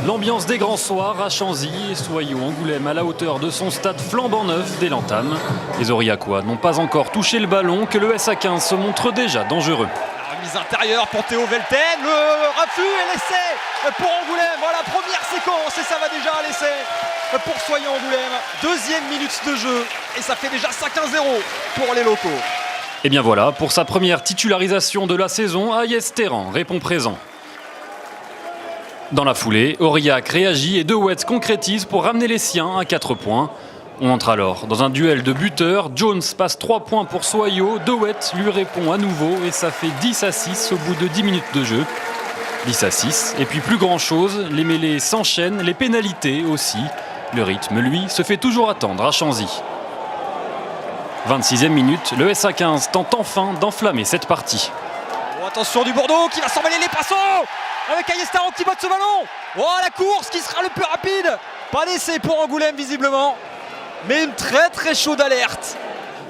L'ambiance des grands soirs à Chanzy et Soyaux Angoulême à la hauteur de son stade flambant neuf dès l'entame. Les Aurillacois n'ont pas encore touché le ballon que le SA15 se montre déjà dangereux. La remise intérieure pour Théo Velten, le raffut et l'essai pour Angoulême. Voilà, première séquence et ça va déjà à l'essai pour Soyaux Angoulême. Deuxième minute de jeu et ça fait déjà 5-1-0 pour les locaux. Et bien voilà, pour sa première titularisation de la saison, Aïs Terran répond présent. Dans la foulée, Aurillac réagit et De Wet concrétise pour ramener les siens à 4 points. On entre alors dans un duel de buteurs. Jones passe 3 points pour Soyaux. De Wet lui répond à nouveau et ça fait 10-6 au bout de 10 minutes de jeu. 10-6 et puis plus grand chose, les mêlées s'enchaînent, les pénalités aussi. Le rythme, lui, se fait toujours attendre à Chanzy. 26e minute, le SA15 tente enfin d'enflammer cette partie. Oh, attention du Bordeaux qui va s'en mêler les passants avec Aïs Terran qui botte ce ballon. Oh, la course qui sera le plus rapide. Pas d'essai pour Angoulême visiblement, mais une très chaude alerte.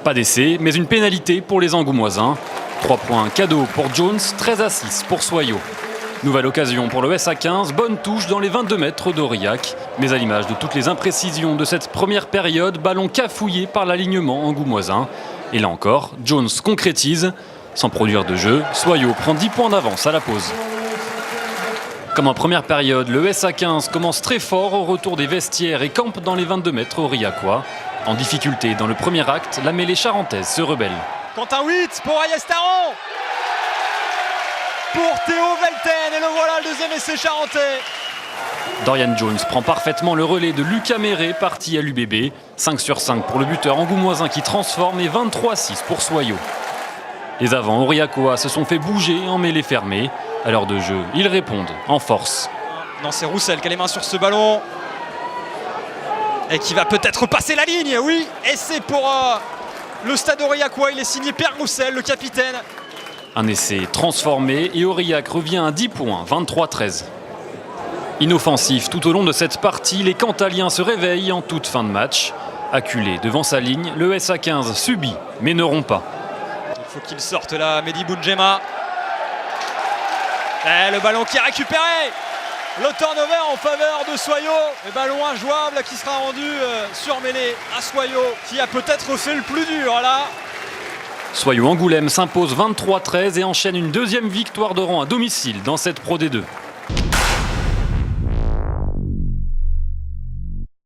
Pas d'essai, mais une pénalité pour les Angoumoisins. 3 points cadeau pour Jones, 13-6 pour Soyaux. Nouvelle occasion pour le SA15, bonne touche dans les 22 mètres d'Aurillac. Mais à l'image de toutes les imprécisions de cette première période, ballon cafouillé par l'alignement angoumoisin. Et là encore, Jones concrétise. Sans produire de jeu, Soyaux prend 10 points d'avance à la pause. Comme en première période, le SA15 commence très fort au retour des vestiaires et campe dans les 22 mètres aurillacois. En difficulté dans le premier acte, la mêlée charentaise se rebelle. Quentin Witt pour Aïs Terran, pour Théo Velten, et le voilà le deuxième essai charentais. Dorian Jones prend parfaitement le relais de Lucas Méré, parti à l'UBB. 5 sur 5 pour le buteur angoumoisin qui transforme et 23-6 pour Soyaux. Les avants aurillacois se sont fait bouger en mêlée fermée. À l'heure de jeu, ils répondent en force. Non, c'est Roussel qui a les mains sur ce ballon et qui va peut-être passer la ligne. Oui, essai pour le stade aurillacois. Il est signé Pierre Roussel, le capitaine. Un essai transformé et Aurillac revient à 10 points, 23-13. Inoffensif tout au long de cette partie, les Cantaliens se réveillent en toute fin de match. Acculé devant sa ligne, le SA15 subit mais ne rompt pas. Il faut qu'il sorte là, Mehdi Bounjema. Et le ballon qui est récupéré. Le turnover en faveur de Soyaux. Le ballon injouable qui sera rendu sur mêlée à Soyaux, qui a peut-être fait le plus dur là. Soyaux Angoulême s'impose 23-13 et enchaîne une deuxième victoire de rang à domicile dans cette Pro D2.